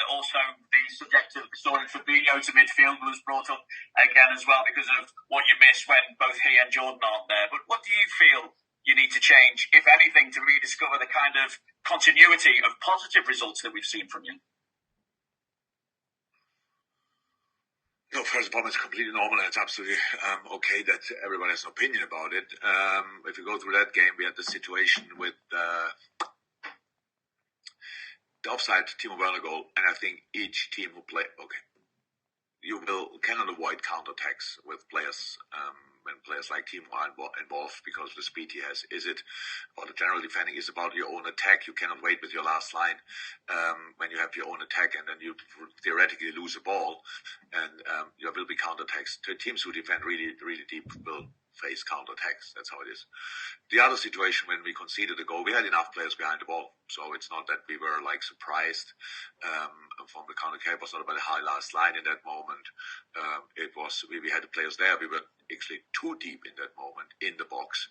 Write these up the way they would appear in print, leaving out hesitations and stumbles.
also the subject of restoring Fabinho to midfield was brought up again as well because of what you miss when both he and Jordan aren't there. But what do you feel you need to change, if anything, to rediscover the kind of continuity of positive results that we've seen from you? No, first of all, it's completely normal, and it's absolutely okay that everyone has an opinion about it. If you go through that game, we had the situation with the offside Timo Werner goal, and I think each team who play, you cannot avoid counterattacks with players when players like Timo are involved because of the speed he has. Is it about the general defending? Is about your own attack? You cannot wait with your last line when you have your own attack, and then you theoretically lose a ball, and there will be counterattacks. The teams who defend really, really deep will face counterattacks. That's how it is. The other situation when we conceded a goal, we had enough players behind the ball, so it's not that we were surprised from the counter-attack. It was not about a high last line in that moment. It was we had the players there. We were actually too deep in that moment in the box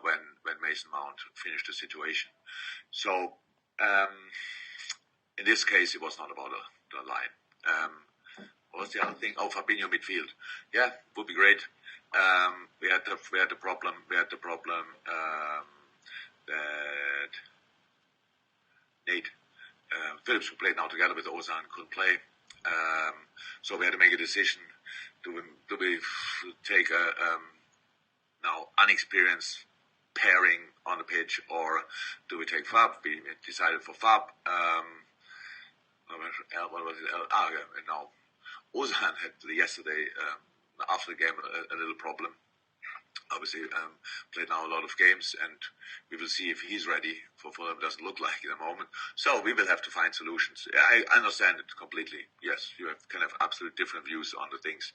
when Mason Mount finished the situation. So in this case, it was not about the line. What was the other thing? Fabinho midfield. Yeah, would be great. We had the problem that Nate Phillips, who played now together with Ozan, couldn't play. So we had to make a decision: do we take a now unexperienced pairing on the pitch, or do we take Fab? We decided for Fab. What was it? And now Ozan had yesterday. After the game, a little problem. Obviously, played now a lot of games, and we will see if he's ready for Fulham. Doesn't look like in a moment. So we will have to find solutions. I understand it completely. Yes, you can have absolutely different views on the things.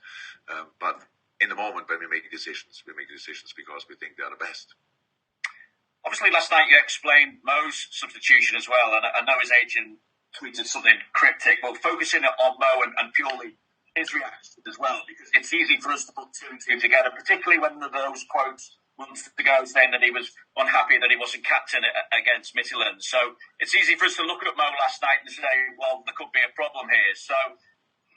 But in the moment when we make decisions because we think they are the best. Obviously, last night you explained Mo's substitution as well, and I know his agent tweeted something cryptic, but focusing on Mo and purely his reaction as well, because it's easy for us to put two and two together, particularly when those quotes months ago saying that he was unhappy that he wasn't captain against Midtjylland. So it's easy for us to look at Mo last night and say, well, there could be a problem here. So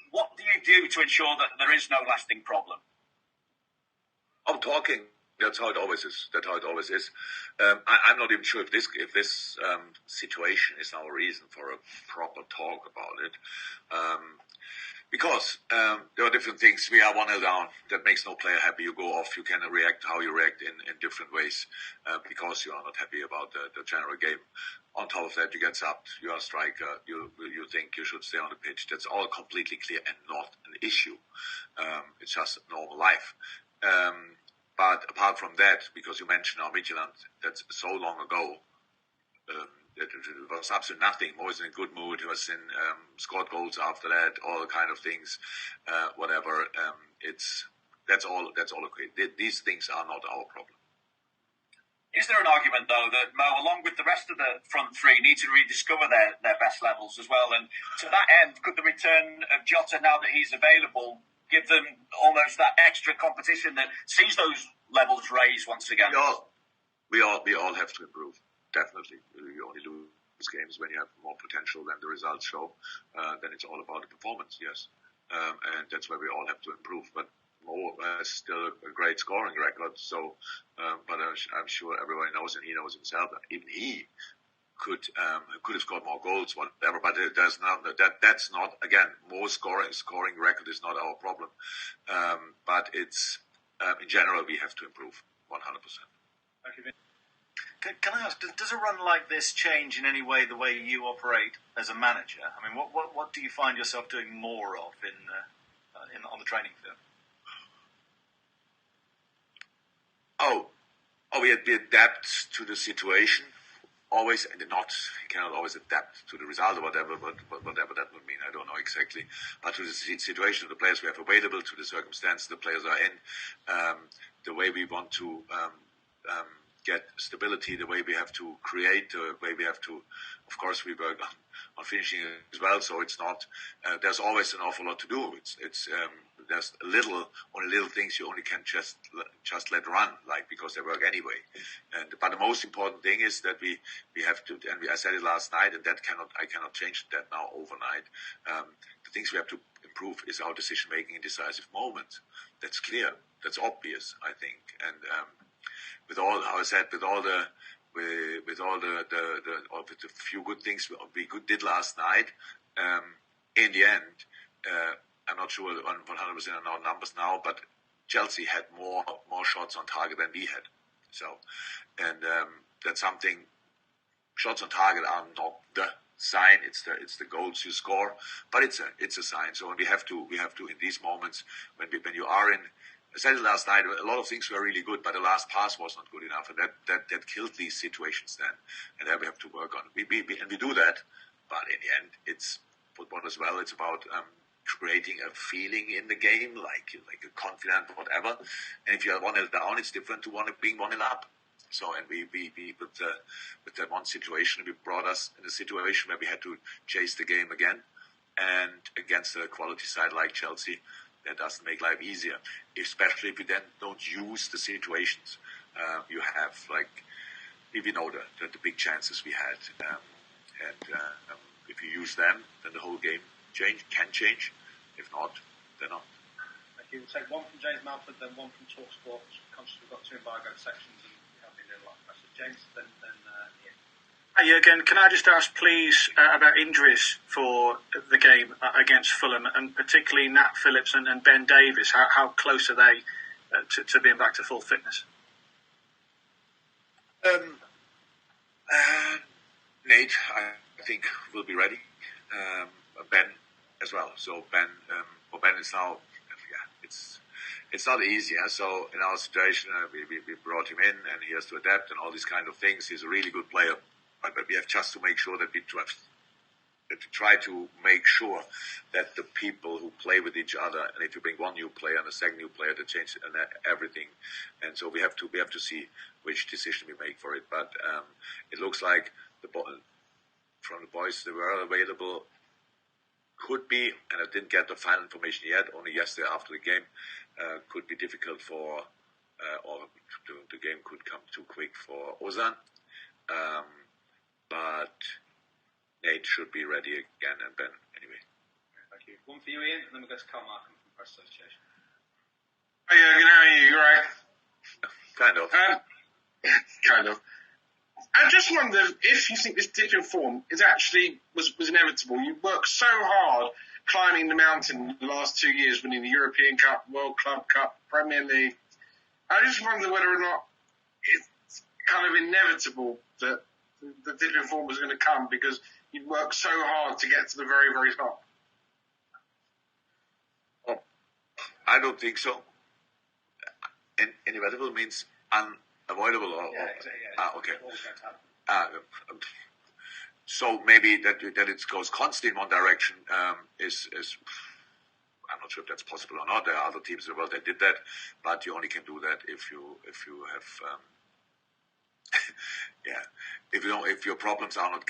what do you do to ensure that there is no lasting problem? I'm talking. That's how it always is. I'm not even sure if this situation is now a reason for a proper talk about it. Because there are different things. We are 1-0 down. That makes no player happy. You go off. You can react how you react in different ways because you are not happy about the general game. On top of that, you get subbed. You are a striker. You think you should stay on the pitch. That's all completely clear and not an issue. It's just normal life. But apart from that, because you mentioned our Midtjylland, that's so long ago. It was absolutely nothing. Mo was in a good mood. He was scored goals after that, all the kind of things, whatever. That's all okay. These things are not our problem. Is there an argument though that Mo, along with the rest of the front three, need to rediscover their best levels as well? And to that end, could the return of Jota, now that he's available, give them almost that extra competition that sees those levels raised once again? We all have to improve. Definitely. You only lose games when you have more potential than the results show. Then it's all about the performance, yes. And that's where we all have to improve. But Mo has still a great scoring record. So, but I'm sure everybody knows, and he knows himself, that even he could have scored more goals, whatever. But that's not, again, Mo's scoring record is not our problem. But it's, in general, we have to improve 100%. Okay. Can I ask, does a run like this change in any way the way you operate as a manager? I mean, what do you find yourself doing more of on the training field? We adapt to the situation. Always, and cannot always adapt to the result or whatever, but whatever that would mean, I don't know exactly. But to the situation of the players we have available, to the circumstances the players are in, the way we want to get stability, the way we have to create, the way we have to, of course, we work on finishing as well. So it's not. There's always an awful lot to do. It's there's only little things you only can just let run, like, because they work anyway. But the most important thing is that we have to, and I said it last night, and I cannot change that now overnight. The things we have to improve is our decision making in decisive moments. That's clear. That's obvious, I think. And with all the few good things we did last night, in the end, I'm not sure on 100% on our numbers now, but Chelsea had more shots on target than we had. So, and that's something. Shots on target are not the sign. It's the goals you score, but it's a sign. So we have to in these moments when you are in. I said it last night. A lot of things were really good, but the last pass was not good enough, and that killed these situations then. And then we have to work on. We do that, but in the end, it's football as well. It's about creating a feeling in the game, like a confident whatever. And if you are 1-0 down, it's different to being 1-0 up. So, and we with that one situation, we brought us in a situation where we had to chase the game again, and against a quality side like Chelsea, that doesn't make life easier, especially if you then don't use the situations you have. Like, if you know the big chances we had, and if you use them, then the whole game can change. If not, then not. Thank you. We'll take one from James Malford, then one from TalkSport. Conscious we've got two embargoed sections, and we have been doing a lot of questions. James, then Ian. Hi Jurgen, can I just ask please about injuries for the game against Fulham, and particularly Nat Phillips and Ben Davies? How close are they to being back to full fitness? Nate, I think, will be ready. Ben as well. So Ben is now, it's not easy. So in our situation, we brought him in, and he has to adapt and all these kind of things. He's a really good player, but we have just to make sure that we try to make sure that the people who play with each other, and if you bring one new player and a second new player, that changes everything. And so we have to see which decision we make for it. But it looks like from the boys that were available, could be, and I didn't get the final information yet, only yesterday after the game, could be difficult or the game could come too quick for Ozan. But Nate should be ready again, and Ben anyway. Thank you. One for you, Ian, and then we'll go to Carl Markham from Press Association. Hi, Jurgen, how are you? You right? Kind of. Kind of. I just wonder if you think this dip in form was inevitable. You worked so hard climbing the mountain the last 2 years, winning the European Cup, World Club Cup, Premier League. I just wonder whether or not it's kind of inevitable that the dip in form was going to come because you worked so hard to get to the very, very top. Oh, I don't think so. Inevitable means unavoidable, or exactly. Okay. Always going to happen. So maybe that it goes constantly in one direction is I'm not sure if that's possible or not. There are other teams in the world that did that, but you only can do that if you have if your problems are not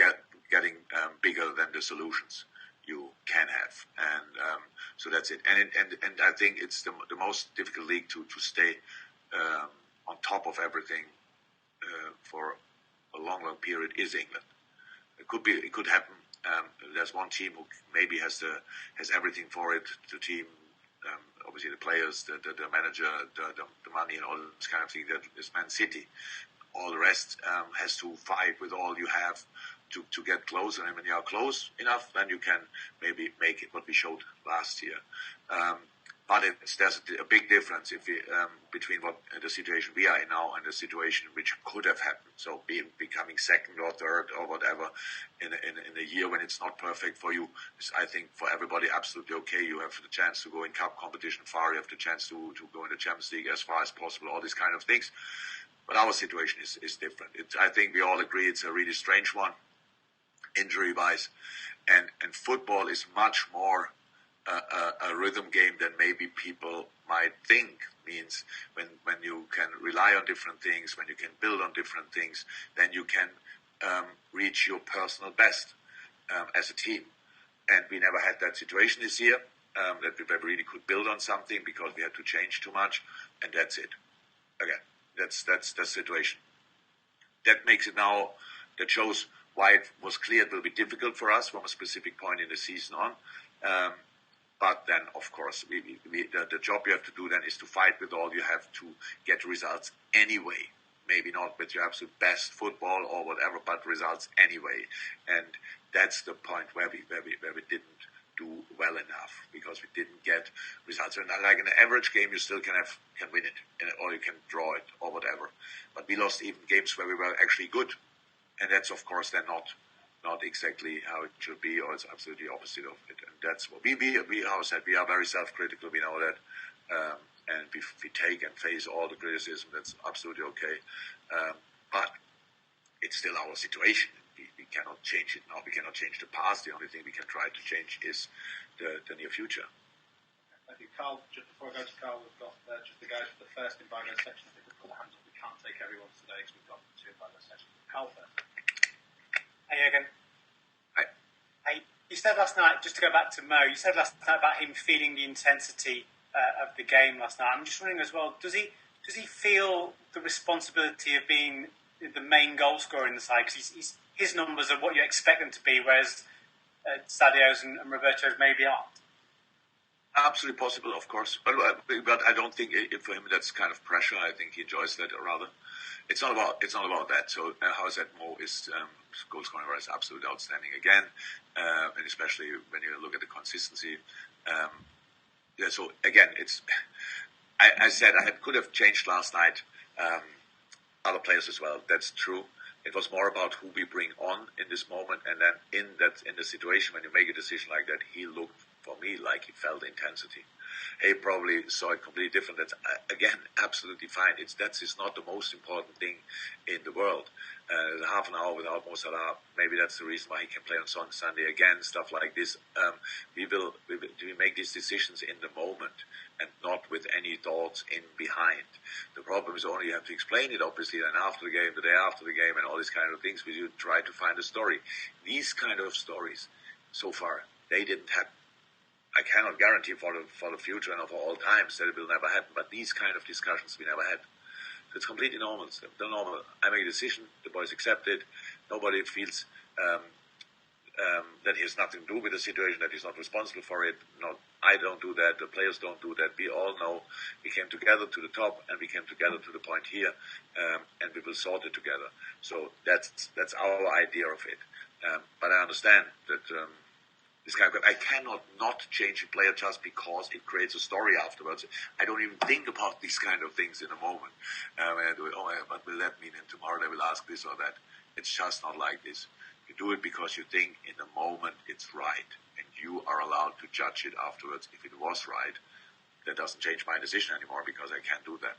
getting bigger than the solutions you can have, and so that's it. And I think it's the most difficult league to stay on top of everything for a long period is England. It could happen. There's one team who maybe has everything for it. The team, obviously the players, the manager, the money, and all this kind of thing. That is Man City. All the rest has to fight with all you have to get closer. And when you are close enough, then you can maybe make it what we showed last year. But there's a big difference between what the situation we are in now and the situation which could have happened. So becoming second or third or whatever in a year when it's not perfect for you is, I think, for everybody absolutely okay. You have the chance to go in cup competition far. You have the chance to go in the Champions League as far as possible. All these kind of things. But our situation is different. I think we all agree it's a really strange one, injury-wise, and football is much more a rhythm game than maybe people might think. Means when you can rely on different things, when you can build on different things, then you can reach your personal best as a team. And we never had that situation this year. that we really could build on something because we had to change too much, and that's it. Again, that's the situation. That makes it now. That shows why it was clear it will be difficult for us from a specific point in the season on. But then, of course, the job you have to do then is to fight with all you have to get results anyway. Maybe not with your absolute best football or whatever, but results anyway. And that's the point where we didn't do well enough because we didn't get results. And like in an average game, you still can win it, or you can draw it or whatever. But we lost even games where we were actually good, and that's of course then not exactly how it should be, or it's absolutely opposite of it. And that's what we how I said, we are very self-critical. We know that, and we take and face all the criticism. That's absolutely okay, but it's still our situation. We cannot change it now. We cannot change the past. The only thing we can try to change is the near future. Thank you, Carl. Just before I go to Carl, we've got just the guys for the first embargo section. If they could put their hands up, we can't take everyone today because we've got 2 embargo sections. Carl first. Hey, Jurgen. Hi. Hey, you said last night, just to go back to Mo, you said last night about him feeling the intensity of the game last night. I'm just wondering as well, does he feel the responsibility of being the main goal scorer in the side? Because his numbers are what you expect them to be, whereas Sadio's and Roberto's maybe aren't. Absolutely possible, of course, but I don't think for him that's kind of pressure. I think he enjoys that, or rather, it's not about that. So how is that? Mo is goal scoring is absolutely outstanding again, and especially when you look at the consistency. So again, it's. I said I could have changed last night. Other players as well. That's true. It was more about who we bring on in this moment, and then in the situation when you make a decision like that, he looked for me like he felt intensity. He probably saw it completely different. That's again absolutely fine. That is not the most important thing in the world. Half an hour without Mo Salah, maybe that's the reason why he can play on Sunday again. Stuff like this. We make these decisions in the moment and not with any thoughts in behind. The problem is only you have to explain it, obviously, and after the game, the day after the game, and all these kind of things. We do try to find a story. These kind of stories, so far, they didn't happen. I cannot guarantee for the future and for all times that it will never happen, but these kind of discussions we never had. So it's completely normal. It's normal. I make a decision, the boys accept it, nobody feels that he has nothing to do with the situation, that he's not responsible for it. I don't do that, the players don't do that. We all know we came together to the top and we came together to the point here, and we will sort it together. So that's our idea of it. But I understand that this kind of, I cannot not change a player just because it creates a story afterwards. I don't even think about these kind of things in a moment. But will that mean and tomorrow they will ask this or that? It's just not like this. You do it because you think in the moment it's right, and you are allowed to judge it afterwards if it was right. That doesn't change my decision anymore because I can't do that.